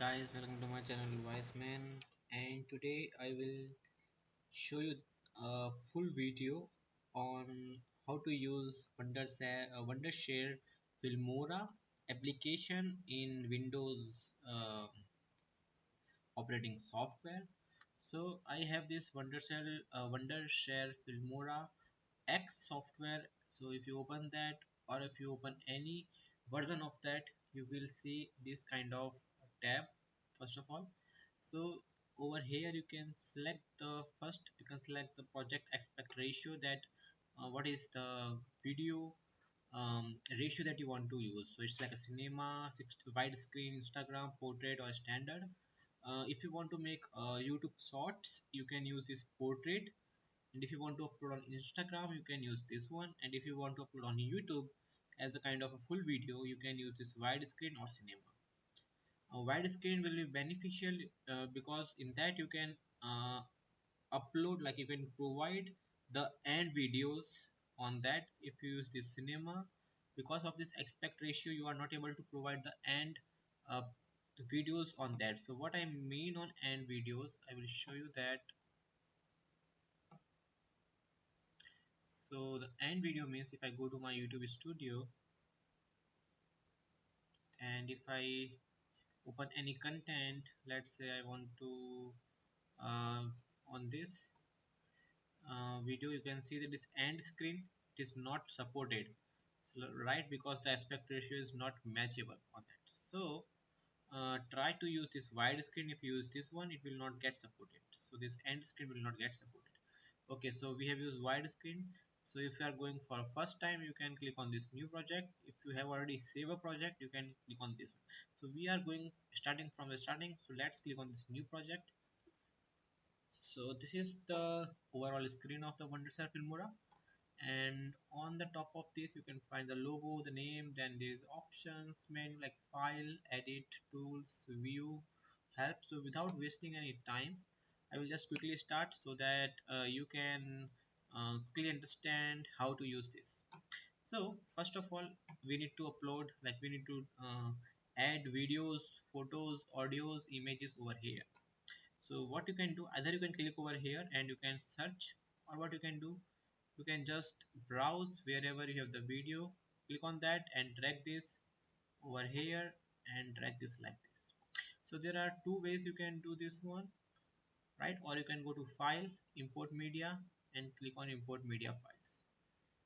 Guys, welcome to my channel Wise Man, and today I will show you a full video on how to use Wondershare Filmora application in Windows operating software. So I have this Wondershare Filmora X software. So if you open that, or if you open any version of that, you will see this kind of tab first of all. So over here you can select the first, you can select the project aspect ratio, that what is the video ratio that you want to use. So it's like a cinema, 60 widescreen, Instagram, portrait, or standard. If you want to make YouTube shorts, you can use this portrait, and if you want to upload on Instagram, you can use this one, and if you want to upload on YouTube as a kind of a full video, you can use this widescreen or cinema. A widescreen will be beneficial because in that you can upload, like you can provide the end videos on that. If you use this cinema, because of this aspect ratio, you are not able to provide the end uh, videos on that. So what I mean on end videos, I will show you that. So the end video means if I go to my YouTube studio and if I open any content, let's say I want to uh, on this video, you can see that this end screen, it is not supported. So, right, because the aspect ratio is not matchable on that. So try to use this wide screen. If you use this one, it will not get supported, so this end screen will not get supported. Okay, so we have used wide screen. So if you are going for a first time, you can click on this new project. If you have already saved a project, you can click on this one. So we are going starting from the starting, so let's click on this new project. So this is the overall screen of the Wondershare Filmora, and on the top of this you can find the logo, the name, then there is options menu like file, edit, tools, view, help. So without wasting any time, I will just quickly start so that you can quickly understand how to use this. So first of all, we need to upload, like we need to add videos, photos, audios, images over here. So what you can do, either you can click over here and you can search, or what you can do, you can just browse wherever you have the video, click on that and drag this over here and drag this like this. So there are two ways you can do this one, right? Or you can go to file, import media, and click on import media files.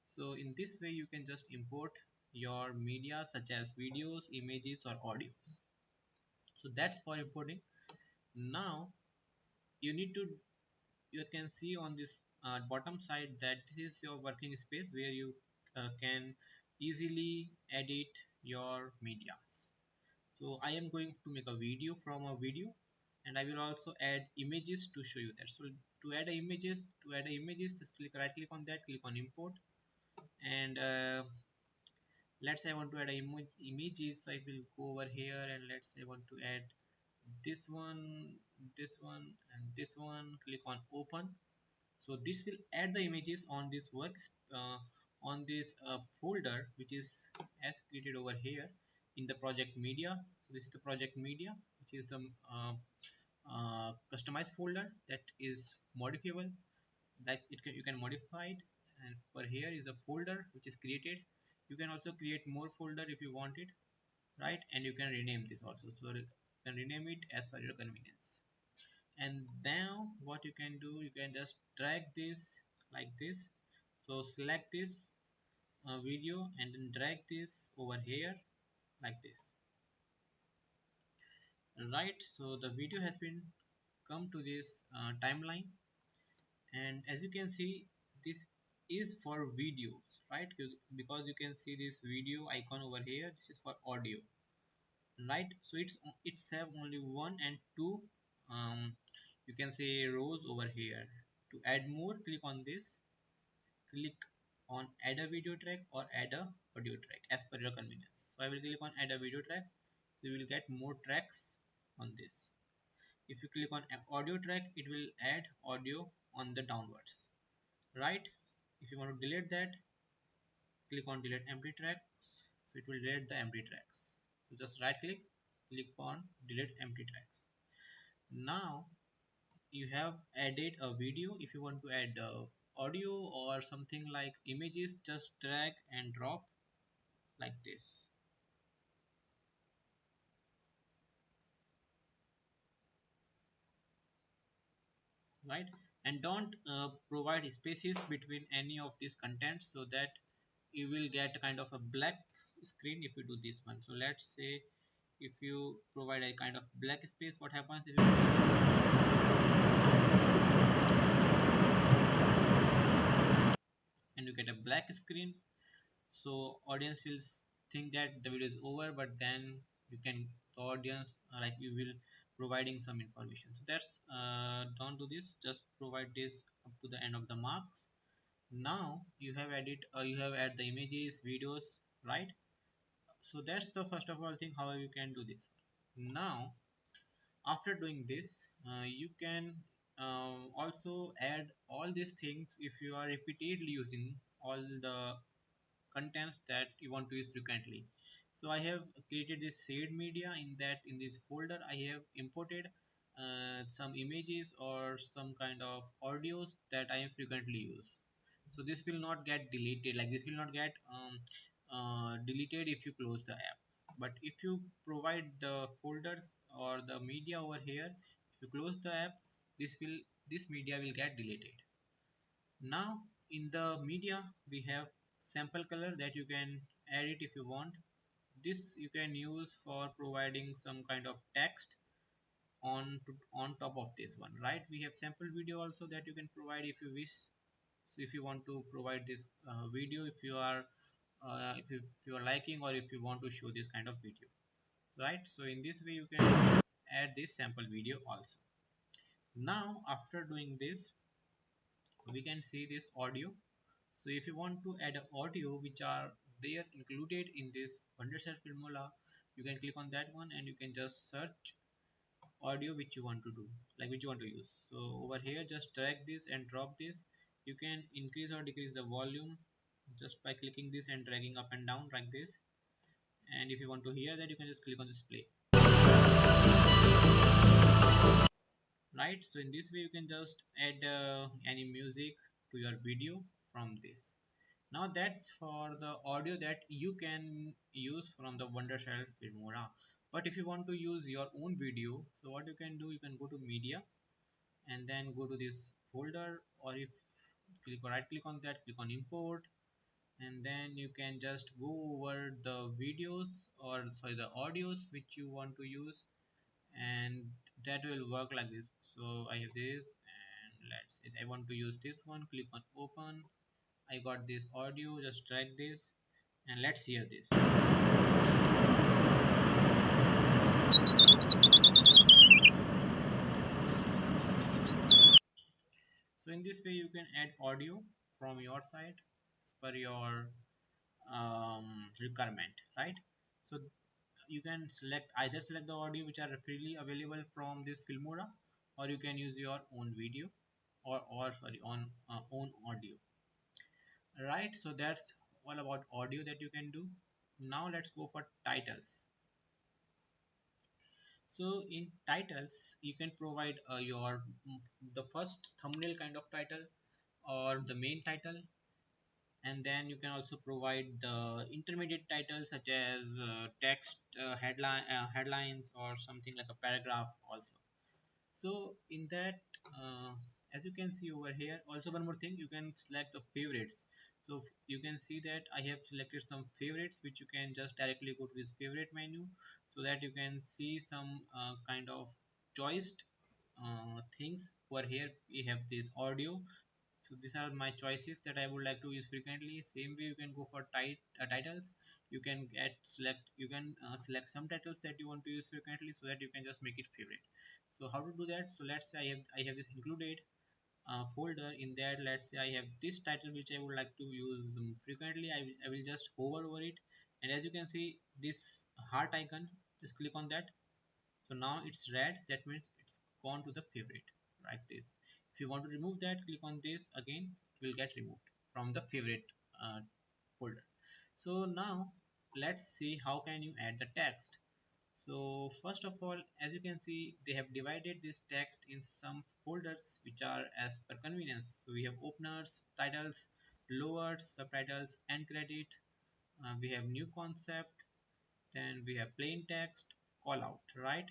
So in this way you can just import your media such as videos, images, or audios. So that's for importing. Now you need to, you can see on this bottom side that this is your working space where you can easily edit your medias. So I am going to make a video from a video, and I will also add images to show you that. So to add images, just click right click on that, click on import, and let's say I want to add a images. So I will go over here and let's say I want to add this one, this one, and this one. Click on open. So this will add the images on this works on this folder, which is as created over here in the project media. So this is the project media, which is the customized folder that is modifiable, like you can modify it. And for here is a folder which is created. You can also create more folder if you want it, right? And you can rename this also, so you can rename it as per your convenience. And now what you can do, you can just drag this like this. So select this video and then drag this over here like this, right? So the video has been come to this timeline, and as you can see, this is for videos, right? Because you can see this video icon over here, this is for audio, right? So it's have only one and two you can say rows over here. To add more, click on this, click on add a video track or add a audio track as per your convenience. So I will click on add a video track, so you will get more tracks on this. If you click on audio track, it will add audio on the downwards, right? If you want to delete that, click on delete empty tracks, so it will delete the empty tracks. So just right click click on delete empty tracks. Now you have added a video. If you want to add audio or something like images, just drag and drop like this, right? And don't provide spaces between any of these contents, so that you will get kind of a black screen if you do this one. So let's say if you provide a kind of black space, what happens if you push this and you get a black screen? So audience will think that the video is over, but then you can, the audience like you will providing some information. So that's don't do this, just provide this up to the end of the marks. Now you have add the images, videos, right? So that's the first of all thing how you can do this. Now after doing this, you can also add all these things if you are repeatedly using all the contents that you want to use frequently. So I have created this shared media. In this folder I have imported some images or some kind of audios that I am frequently use. So this will not get deleted, like this will not get deleted if you close the app. But if you provide the folders or the media over here, if you close the app, this media will get deleted. Now in the media we have sample color that you can add it if you want. This you can use for providing some kind of text on top of this one, right? We have sample video also that you can provide if you wish. So if you want to provide this video, if you are if you are liking, or if you want to show this kind of video, right? So in this way you can add this sample video also. Now after doing this, we can see this audio. So if you want to add audio which are there included in this Wondershare Filmora, you can click on that one and you can just search audio which you want to do, like which you want to use. So over here just drag this and drop this. You can increase or decrease the volume just by clicking this and dragging up and down like this. And if you want to hear that, you can just click on this play, right? So in this way you can just add any music to your video from this. Now that's for the audio that you can use from the Wondershare Filmora. But if you want to use your own video, so what you can do, you can go to media and then go to this folder, or if right click on that, click on import, and then you can just go over the videos, or sorry, the audios which you want to use, and that will work like this. So I have this, and let's say I want to use this one, click on open. I got this audio, just drag this and let's hear this. So in this way you can add audio from your side as per your requirement, right? So you can select the audio which are freely available from this Filmora, or you can use your own video, or sorry, on own audio, right? So that's all about audio that you can do. Now let's go for titles. So in titles you can provide your the first thumbnail kind of title or the main title, and then you can also provide the intermediate titles such as text, headlines, or something like a paragraph also. So in that, as you can see over here, also one more thing, you can select the favorites. So you can see that I have selected some favorites which you can just directly go to this favorite menu, so that you can see some kind of choiced things. Over here we have this audio, so these are my choices that I would like to use frequently. Same way you can go for titles. You can select some titles that you want to use frequently, so that you can just make it favorite. So how to do that? So let's say I have this included folder. In that, let's say I have this title which I would like to use frequently. I will just hover over it, and as you can see this heart icon, just click on that. So now it's red, that means it's gone to the favorite, like this. If you want to remove that, click on this again, it will get removed from the favorite folder. So now let's see how can you add the text. So first of all, as you can see, they have divided this text in some folders which are as per convenience. So we have openers, titles, lowers, subtitles, and credit. We have new concept, then we have plain text, call out, right?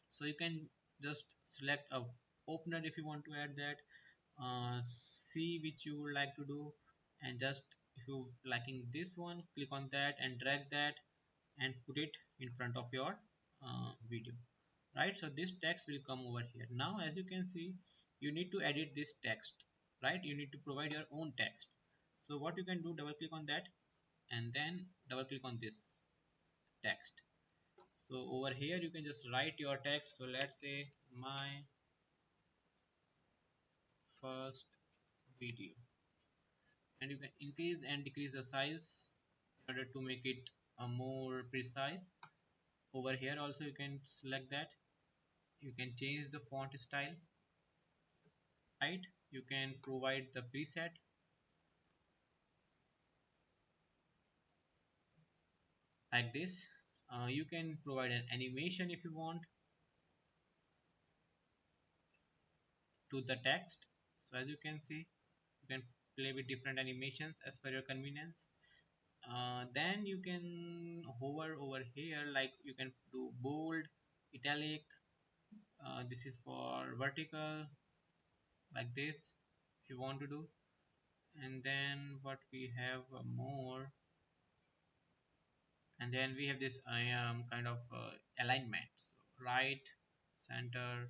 So you can just select a opener if you want to add that, see which you would like to do, and just if you liking this one, click on that and drag that and put it in front of your video, right? So this text will come over here. Now as you can see, you need to edit this text, right? You need to provide your own text. So what you can do, double click on that and then double click on this text. So over here you can just write your text. So let's say my first video, and you can increase and decrease the size in order to make it more precise. Over here also you can select that. You can change the font style, right? You can provide the preset like this. You can provide an animation if you want to the text. So as you can see, you can play with different animations as per your convenience. Then you can hover over here, like you can do bold, italic, this is for vertical, like this if you want to do. And then what we have more, and then we have this kind of alignment, so right, center,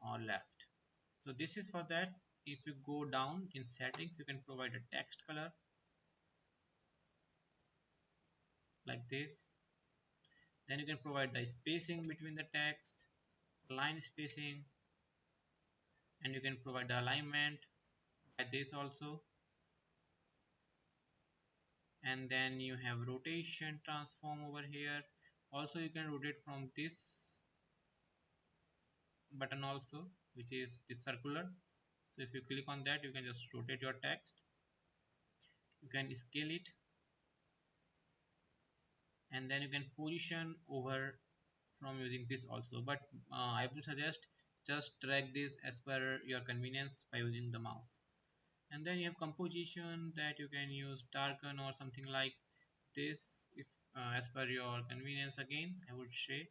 or left. So this is for that. If you go down in settings, you can provide a text color like this. Then you can provide the spacing between the text, line spacing, and you can provide the alignment by this also. And then you have rotation transform over here. Also you can rotate from this button also, which is the circular. So if you click on that, you can just rotate your text. You can scale it, and then you can position over from using this also. But I would suggest just drag this as per your convenience by using the mouse. And then you have composition, that you can use darken or something like this, if as per your convenience again, I would say.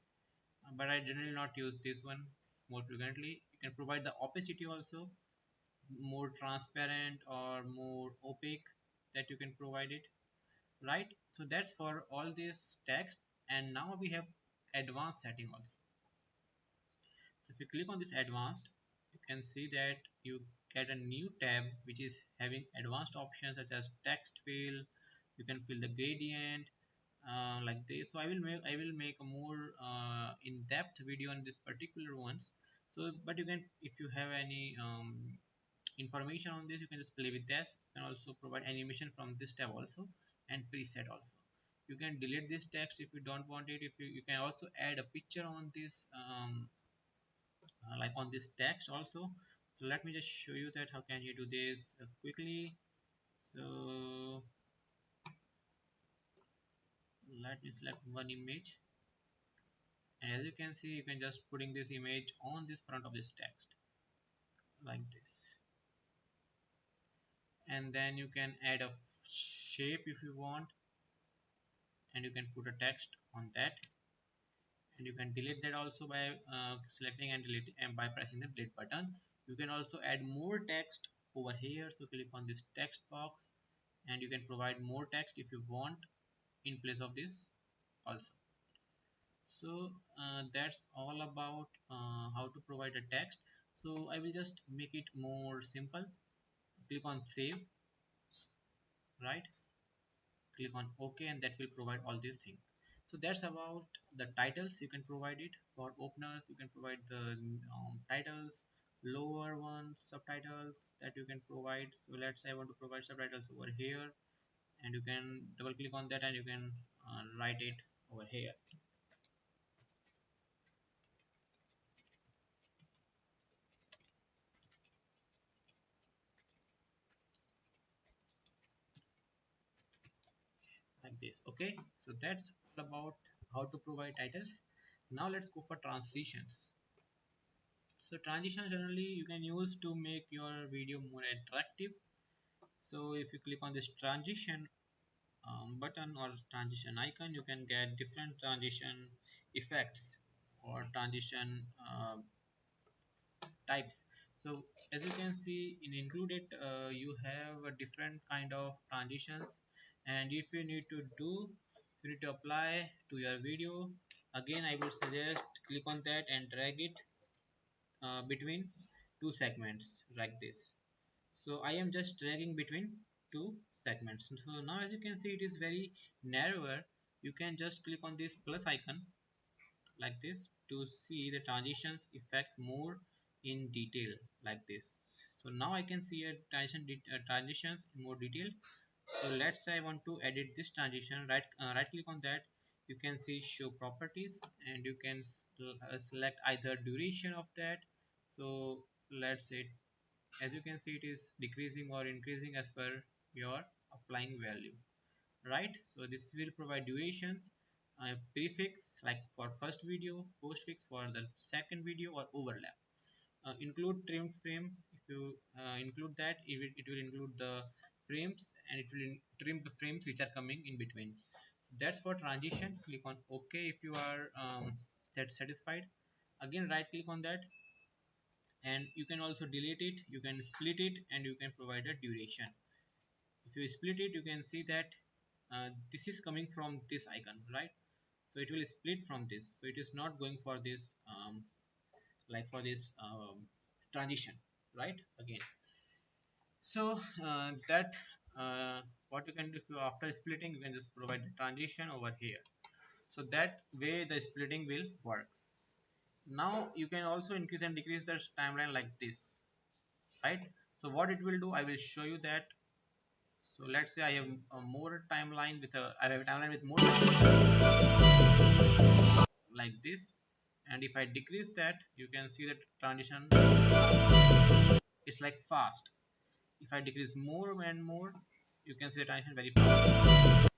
But I generally not use this one more frequently. You can provide the opacity also, more transparent or more opaque, that you can provide it, right? So that's for all this text. And now we have advanced setting also. So if you click on this advanced, you can see that you get a new tab which is having advanced options such as text fill. You can fill the gradient like this. So I will make a more in-depth video on this particular ones. So but you can, if you have any information on this, you can just play with that. You can also provide animation from this tab also, and preset also. You can delete this text if you don't want it. If you can also add a picture on this like on this text also. So let me just show you that how can you do this quickly. So let me select one image, and as you can see, you can just putting this image on this front of this text like this. And then you can add a shape if you want, and you can put a text on that. And you can delete that also by selecting and delete, and by pressing the delete button. You can also add more text over here. So click on this text box, and you can provide more text if you want in place of this also. So that's all about how to provide a text. So I will just make it more simple. Click on save, right? Click on OK, and that will provide all these things. So that's about the titles. You can provide it for openers. You can provide the titles, lower ones, subtitles that you can provide. So let's say I want to provide subtitles over here, and you can double click on that and you can write it over here like this. Okay, so that's all about how to provide titles. Now let's go for transitions. So transitions generally you can use to make your video more attractive. So if you click on this transition button or transition icon, you can get different transition effects or transition types. So as you can see in included, you have a different kind of transitions, and if you need to do, if you need to apply to your video, again I would suggest click on that and drag it between two segments like this. So I am just dragging between two segments. So now as you can see it is very narrower. You can just click on this plus icon like this to see the transitions effect more in detail like this. So now I can see a transitions in more detail. So let's say I want to edit this transition. Right click on that. You can see show properties, and you can select either duration of that. So let's say, as you can see, it is decreasing or increasing as per your applying value, right? So this will provide durations, prefix like for first video, postfix for the second video, or overlap. Include trimmed frame. If you include that, it will include the frames, and it will trim the frames which are coming in between. So that's for transition. Click on OK if you are satisfied. Again right click on that, and you can also delete it, you can split it, and you can provide a duration. If you split it, you can see that this is coming from this icon, right? So it will split from this, so it is not going for this like for this transition, right? Again, so that what you can do, if you after splitting, you can just provide the transition over here, so that way the splitting will work. Now you can also increase and decrease the timeline like this, right? So what it will do, I will show you that. So let's say I have a more timeline with a I have a timeline with more like this, and if I decrease that, you can see that transition is like fast. If I decrease more and more, you can see the transition very fast,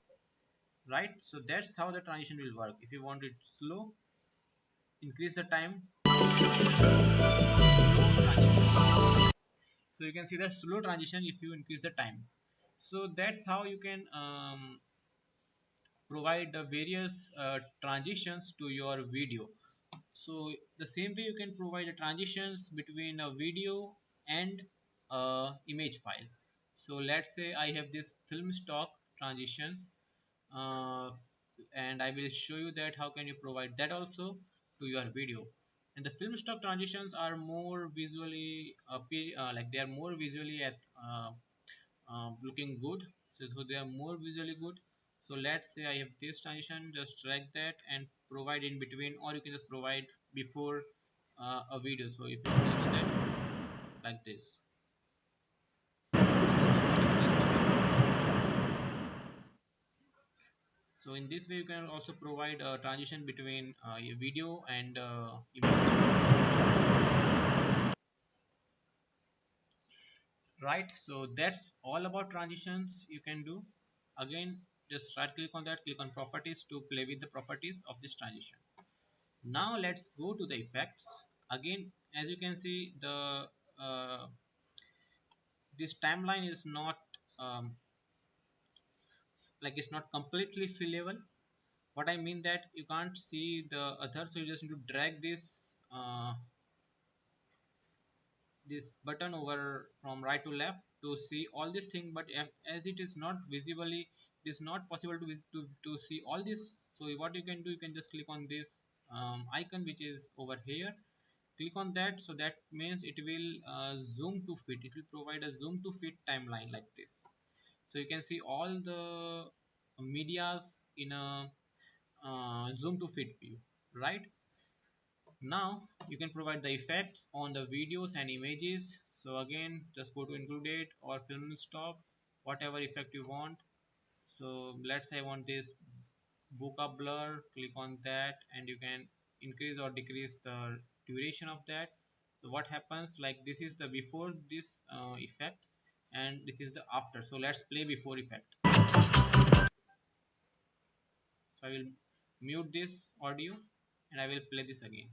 right? So that's how the transition will work. If you want it slow, increase the time, slow transition. So you can see the slow transition if you increase the time. So that's how you can provide the various transitions to your video. So the same way you can provide the transitions between a video and image file. So let's say I have this film stock transitions, uh, and I will show you that how can you provide that also to your video. And the film stock transitions are more visually like they are more visually at looking good. So they are more visually good. So let's say I have this transition, just drag that and provide in between, or you can just provide before a video. So if you click on that like this, so in this way you can also provide a transition between a video and image, right? So that's all about transitions you can do. Again, just right click on that, click on properties to play with the properties of this transition. Now let's go to the effects. Again, as you can see, the this timeline is not like it's not completely fillable. What I mean that you can't see the other, so you just need to drag this button over from right to left to see all this thing. But as it is not visibly, it is not possible to see all this. So what you can do, you can just click on this icon which is over here. Click on that, so that means it will zoom to fit, it will provide a zoom to fit timeline like this. So you can see all the medias in a zoom to fit view, right? Now you can provide the effects on the videos and images. So again, just go to included or film stock, whatever effect you want. So let's say I want this bokeh blur, click on that, and you can increase or decrease the duration of that. So what happens, like this is the before this effect, and this is the after. So let's play before effect. So I will mute this audio and I will play this again.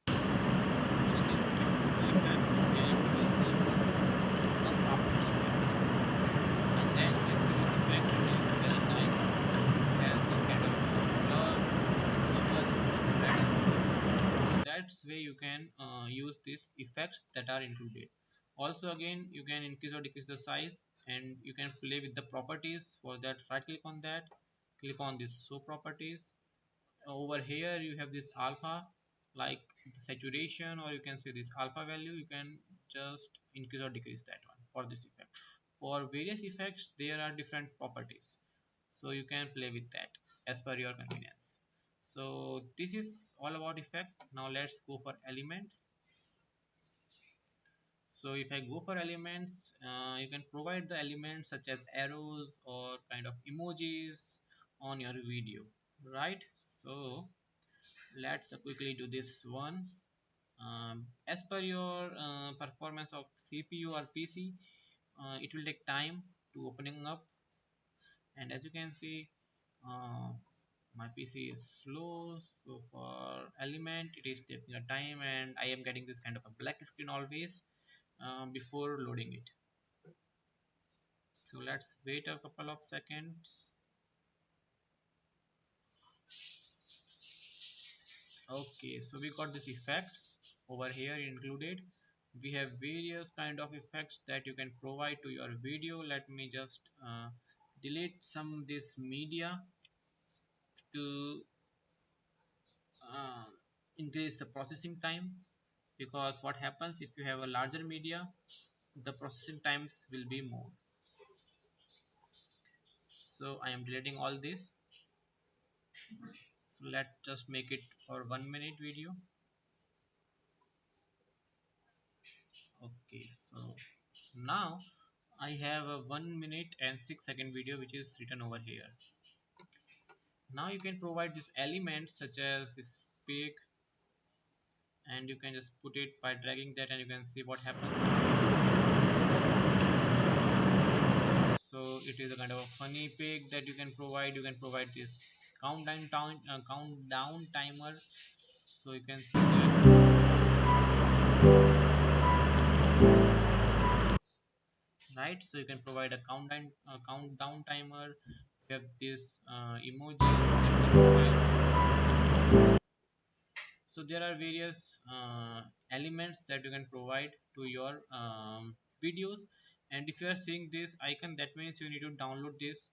So this is the effect, and you will see what comes after the effect. And then you can see this effect, which is very nice. It has this kind of blur, bubbles with red screen. So that's way you can use these effects that are included. Also again, you can increase or decrease the size, and you can play with the properties. For that, right click on that, click on this show properties. Over here you have this alpha, like the saturation, or you can say this alpha value. You can just increase or decrease that one for this effect. For various effects there are different properties, so you can play with that as per your convenience. So this is all about effect. Now let's go for elements. So if I go for elements, you can provide the elements such as arrows or kind of emojis on your video, right? So let's quickly do this one. As per your performance of CPU or PC, it will take time to opening up, and as you can see, uh, my PC is slow, so for element it is taking a time, and I am getting this kind of a black screen always before loading it. So let's wait a couple of seconds. Okay, so we got these effects over here included. We have various kind of effects that you can provide to your video. Let me just delete some this media to uh, increase the processing time, because what happens if you have a larger media, the processing times will be more. So I am deleting all this. So let's just make it for 1 minute video. Okay, so now I have a 1 minute and 6 second video which is written over here. Now you can provide this element such as this pig, and you can just put it by dragging that, and you can see what happens. So it is a kind of a funny pig that you can provide. You can provide this countdown timer, so you can see that, right? So you can provide a countdown timer. You have this emojis that you can provide. So there are various elements that you can provide to your videos, and if you are seeing this icon, that means you need to download this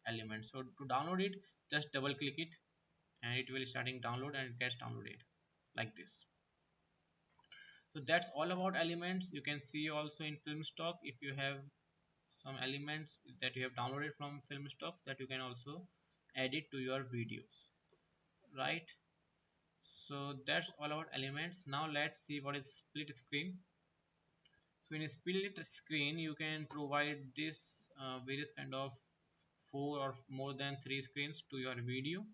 element. So to download it, just double click it, and it will starting download, and it gets downloaded like this. So that's all about elements. You can see also in film stock, if you have some elements that you have downloaded from film stocks, that you can also add it to your videos, right? So that's all about elements. Now let's see what is split screen. So in a split screen you can provide this various kind of 4 or more than 3 screens to your video.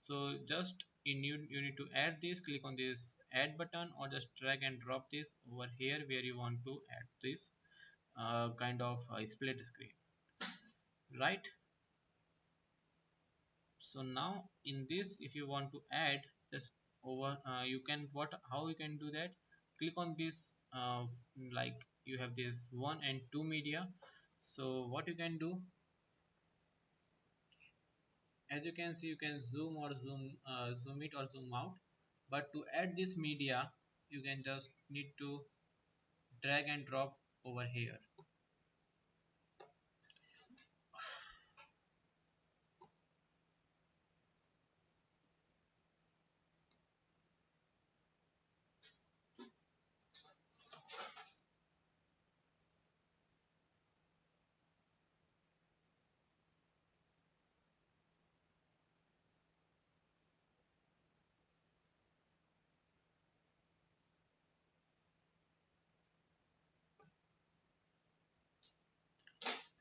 So just you need to add this, click on this add button, or just drag and drop this over here where you want to add this kind of split screen, right? So now in this, if you want to add this over, you can what how you can do that. Click on this like you have this 1 and 2 media. So what you can do, as you can see, you can zoom it or zoom out, but to add this media you can just need to drag and drop over here.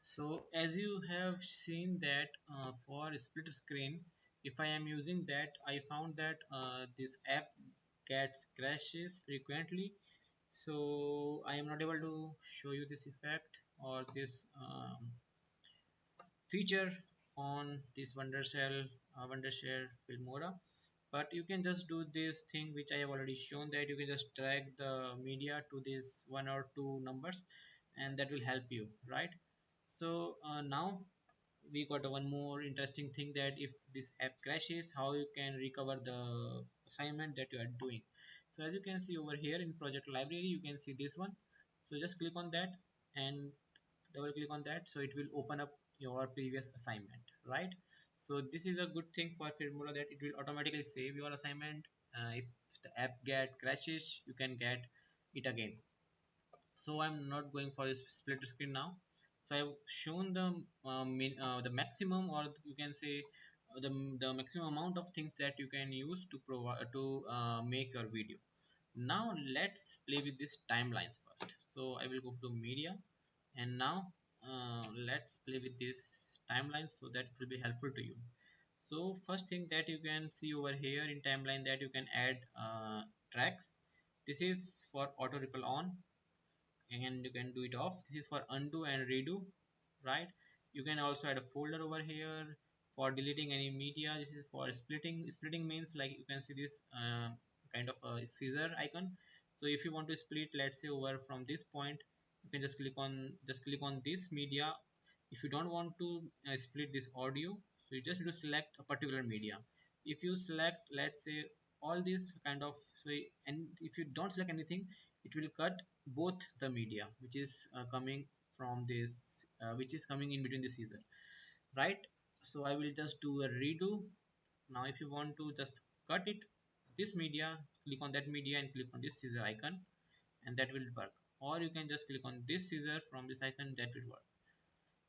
So as you have seen that for split screen, if I am using that, I found that this app gets crashes frequently. So I am not able to show you this effect or this feature on this Wondershare Wondershare Filmora, but you can just do this thing which I have already shown, that you can just drag the media to this one or two numbers, and that will help you, right? So now we got one more interesting thing, that if this app crashes, how you can recover the assignment that you are doing. So as you can see over here in project library, you can see this one. So just click on that and double click on that, so it will open up your previous assignment, right? So this is a good thing for Filmora, that it will automatically save your assignment. If the app get crashes, you can get it again. So I'm not going for this split screen now. So I've shown the maximum, or you can say the maximum amount of things that you can use to provide to make your video. Now let's play with these timelines first. So I will go to media, and now let's play with this timeline, so that will be helpful to you. So first thing that you can see over here in timeline, that you can add tracks. This is for auto ripple on, and you can do it off. This is for undo and redo, right? You can also add a folder over here for deleting any media. This is for splitting means, like you can see this kind of a scissor icon. So if you want to split, let's say over from this point, you can just click on this media. If you don't want to split this audio, so you just need to select a particular media. If you select, let's say, all these kind of, so, and if you don't select anything, it will cut both the media which is coming from this which is coming in between the scissor, right? So I will just do a redo. Now if you want to just cut it, this media, click on that media and click on this scissor icon, and that will work. Or you can just click on this scissor from this icon, that will work.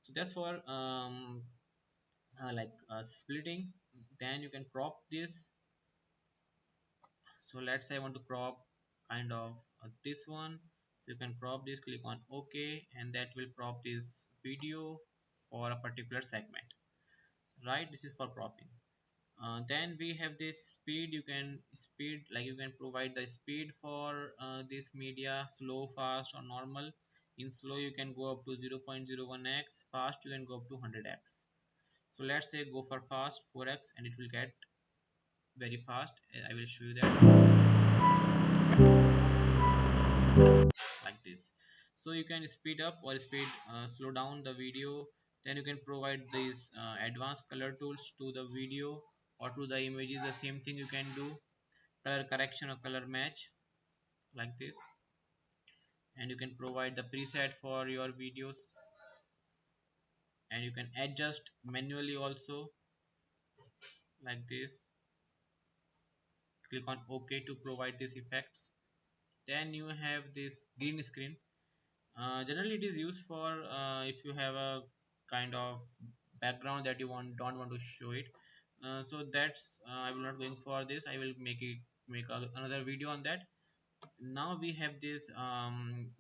So that's for splitting. Then you can crop this. So let's say I want to crop kind of this one. So you can crop this, click on OK, and that will crop this video for a particular segment, right? This is for cropping. Then we have this speed. You can speed, like you can provide the speed for this media, slow, fast, or normal. In slow you can go up to 0.01x, fast you can go up to 100x. So let's say go for fast 4x, and it will get very fast. I will show you that, like this. So you can speed up or slow down the video. Then you can provide these advanced color tools to the video or to the images. The same thing you can do, color correction or color match, like this. And you can provide the preset for your videos, and you can adjust manually also, like this. Click on OK to provide these effects. Then you have this green screen. Generally it is used for if you have a kind of background that you don't want to show it. So that's I will not going for this. I will make another video on that. Now we have this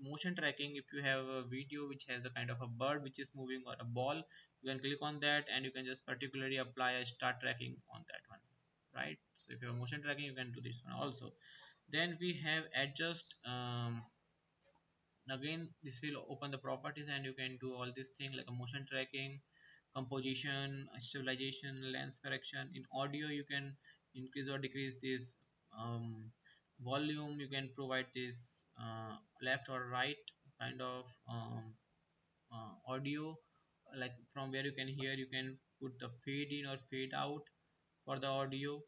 motion tracking. If you have a video which has a kind of a bird which is moving, or a ball, you can click on that, and you can just particularly apply a start tracking on that one, right? So if you have motion tracking, you can do this one also. Then we have adjust. Again, this will open the properties, and you can do all these things like a motion tracking, composition, stabilization, lens correction. In audio you can increase or decrease this volume. You can provide this left or right kind of audio, like from where you can hear. You can put the fade in or fade out for the audio,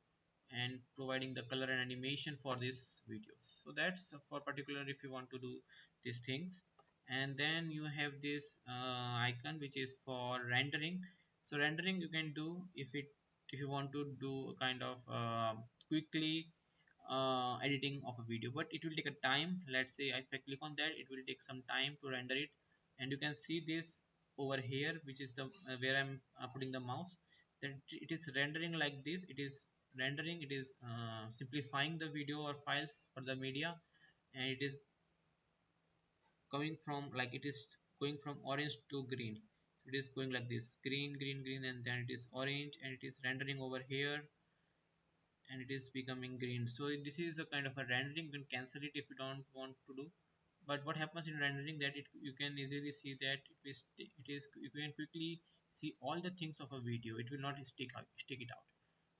and providing the color and animation for these videos. So that's for particular if you want to do these things. And then you have this icon which is for rendering. So rendering you can do if you want to do a kind of quickly editing of a video, but it will take a time. Let's say if I click on that, it will take some time to render it. And you can see this over here, which is the where I'm putting the mouse, that it is rendering like this. It is rendering, it is simplifying the video or files for the media, and it is coming from, like, it is going from orange to green. It is going like this, green, green, green, and then it is orange, and it is rendering over here, and it is becoming green. So this is a kind of a rendering. You can cancel it if you don't want to do. But what happens in rendering, that you can easily see that you can quickly see all the things of a video. It will not stick it out.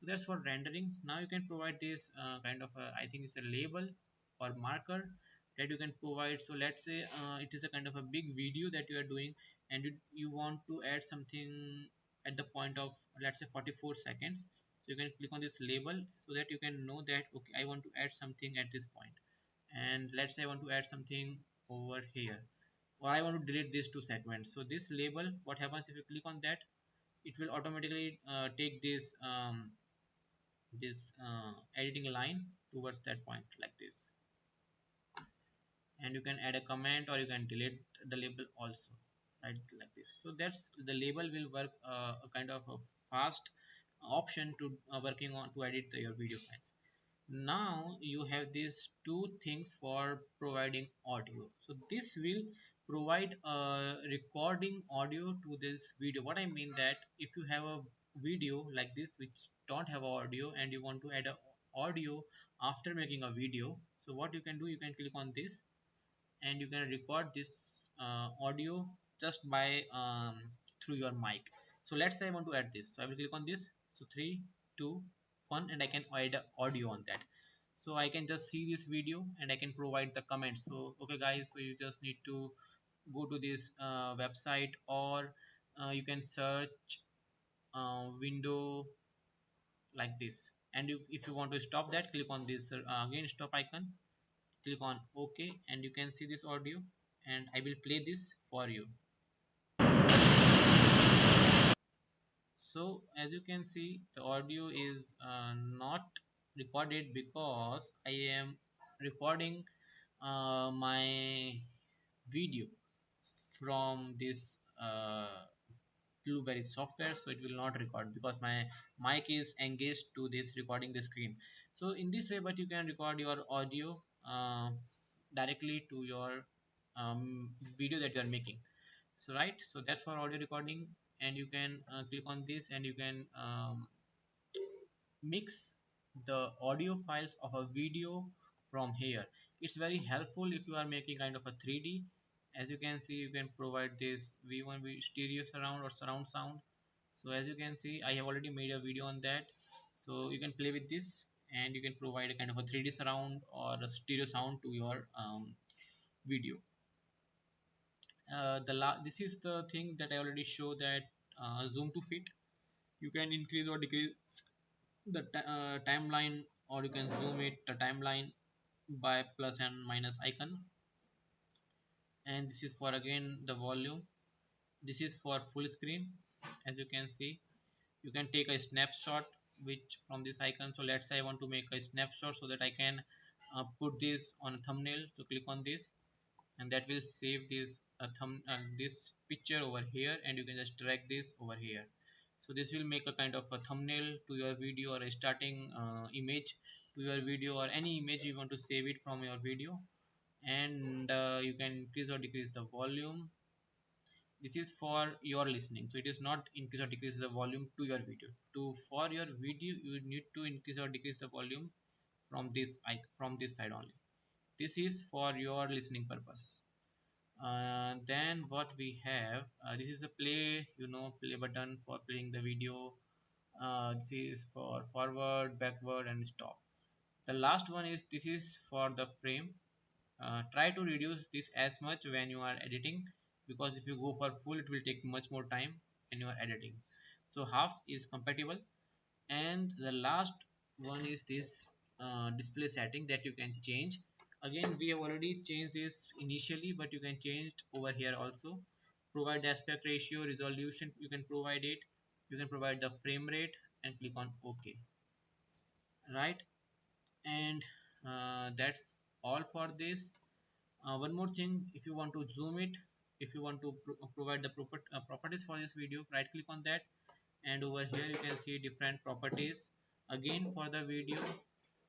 So that's for rendering. Now you can provide this kind of I think it's a label or marker that you can provide. So let's say it is a kind of a big video that you are doing, and you want to add something at the point of, let's say, 44 seconds. So you can click on this label so that you can know that okay, I want to add something at this point. And let's say I want to add something over here, or I want to delete these two segments. So this label, what happens if you click on that, it will automatically take this editing line towards that point like this. And you can add a comment or you can delete the label also, right, like this. So that's the label will work a kind of a fast option to working on to edit your video files. Now you have these two things for providing audio. So this will provide a recording audio to this video. What I mean that if you have a video like this which don't have audio and you want to add a audio after making a video, so what you can do, you can click on this and you can record this audio just by through your mic. So let's say I want to add this, so I will click on this. So 3 2 1, and I can add audio on that. So I can just see this video and I can provide the comments. So okay guys, so you just need to go to this website, or you can search window like this. And if you want to stop that, click on this again stop icon, click on OK, and you can see this audio, and I will play this for you. So as you can see, the audio is not recorded because I am recording my video from this Blueberry software, so it will not record because my mic is engaged to this recording the screen. So in this way, but you can record your audio directly to your video that you are making. So right, so that's for audio recording. And you can click on this and you can mix the audio files of a video from here. It's very helpful if you are making kind of a 3D. As you can see, you can provide this v1 stereo surround or surround sound. So as you can see, I have already made a video on that, so you can play with this and you can provide a kind of a 3D surround or a stereo sound to your video. This is the thing that I already show, that zoom to fit. You can increase or decrease the timeline, or you can zoom it the timeline by plus and minus icon. And this is for again the volume. This is for full screen. As you can see, you can take a snapshot which from this icon. So let's say I want to make a snapshot so that I can put this on a thumbnail. So click on this and that will save this this picture over here, and you can just drag this over here. So this will make a kind of a thumbnail to your video, or a starting image to your video, or any image you want to save it from your video. And you can increase or decrease the volume. This is for your listening, so it is not increase or decrease the volume to your video. To for your video, you need to increase or decrease the volume from this side only. This is for your listening purpose. Then what we have, this is a play, play button for playing the video. This is for forward, backward, and stop. The last one is, this is for the frame. Try to reduce this as much when you are editing, because if you go for full, it will take much more time when you are editing. So half is compatible. And the last one is this display setting that you can change. Again, we have already changed this initially, but you can change it over here also. Provide the aspect ratio, resolution, you can provide it. You can provide the frame rate and click on OK, right? And that's all for this. One more thing, if you want to zoom it, if you want to provide the properties for this video, right click on that, and over here you can see different properties. Again, for the video,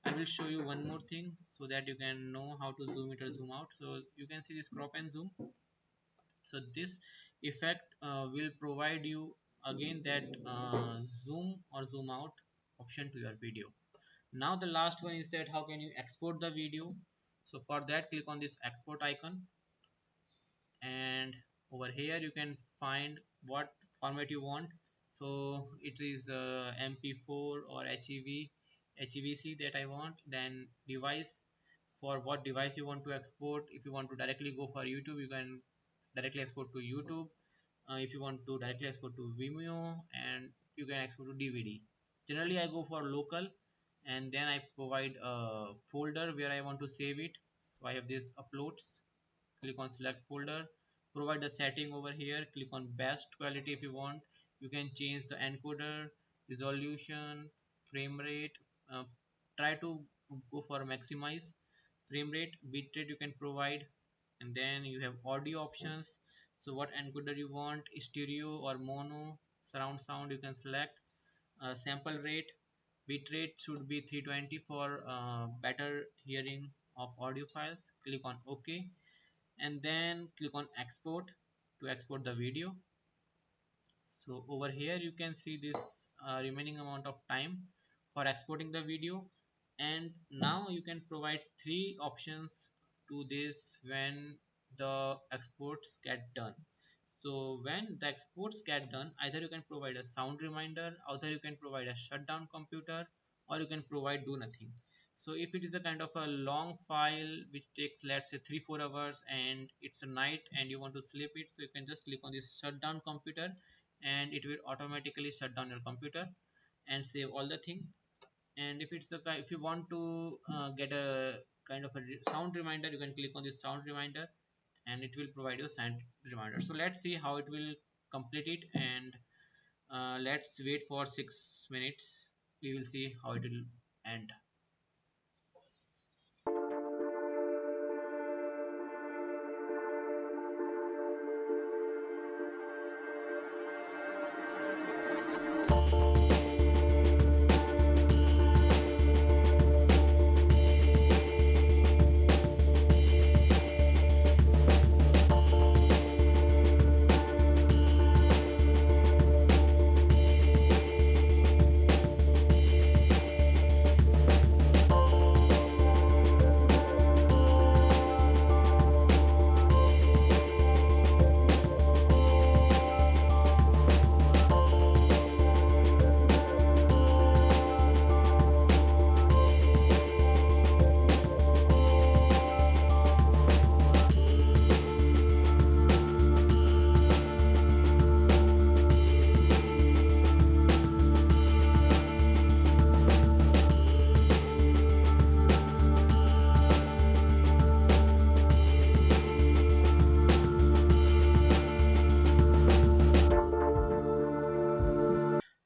I will show you one more thing so that you can know how to zoom it or zoom out. So you can see this crop and zoom. So this effect will provide you again that zoom or zoom out option to your video. Now the last one is that how can you export the video. So for that, click on this export icon, and over here you can find what format you want. So it is mp4 or HEVC that I want. Then device, for what device you want to export. If you want to directly go for YouTube, you can directly export to YouTube. If you want to directly export to Vimeo, and you can export to DVD. Generally I go for local, and then I provide a folder where I want to save it. So I have this uploads, click on select folder, provide the setting over here, click on best quality. If you want, you can change the encoder, resolution, frame rate. uh, Try to go for maximize frame rate. Bitrate you can provide. And then you have audio options. So what encoder you want, stereo or mono, surround sound you can select. Sample rate, bitrate should be 320 for better hearing of audio files. Click on OK, and then click on export to export the video. So over here you can see this remaining amount of time for exporting the video. And now you can provide three options to this when the exports get done. So when the exports get done, either you can provide a sound reminder, either you can provide a shutdown computer, or you can provide do nothing. So if it is a kind of a long file which takes, let's say, 3-4 hours, and it's a night and you want to sleep it, so you can just click on this shutdown computer, and it will automatically shut down your computer and save all the thing. And if it's a if you want to get a kind of a sound reminder, you can click on this sound reminder, and it will provide you sound reminder. So let's see how it will complete it. And let's wait for 6 minutes. We will see how it will end.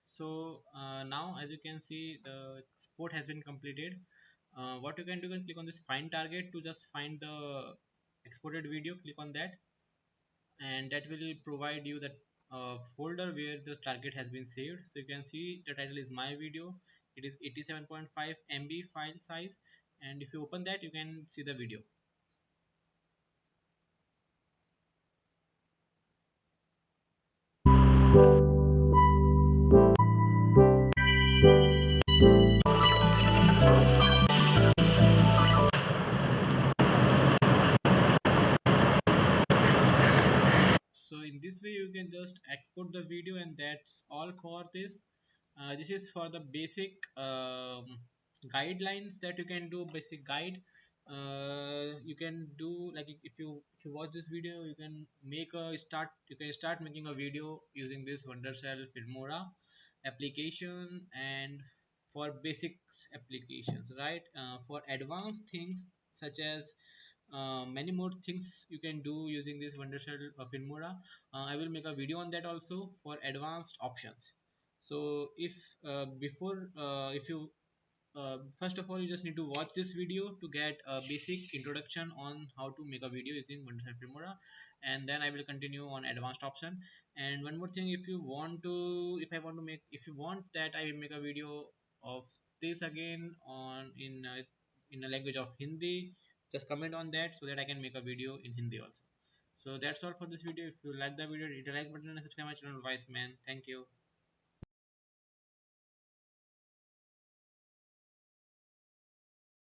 So now as you can see, the export has been completed. What you can do, you can click on this find target to just find the exported video. Click on that, and that will provide you that folder where the target has been saved. So you can see the title is my video. It is 87.5 MB file size, and if you open that, you can see the video. So in this way you can just export the video, and that's all for this. This is for the basic guidelines that you can do. Basic guide, you can do, like, if you watch this video, you can make a start you can start making a video using this Wondershare Filmora application. And for basic applications, right, for advanced things such as many more things you can do using this Wondershare Filmora. I will make a video on that also for advanced options. So if you first of all, you just need to watch this video to get a basic introduction on how to make a video using Wondershare Filmora, and then I will continue on advanced option. And one more thing, if you want that I will make a video of this again on in a language of Hindi, just comment on that so that I can make a video in Hindi also. So that's all for this video. If you like the video, hit the like button and subscribe my channel Wise Man. Thank you.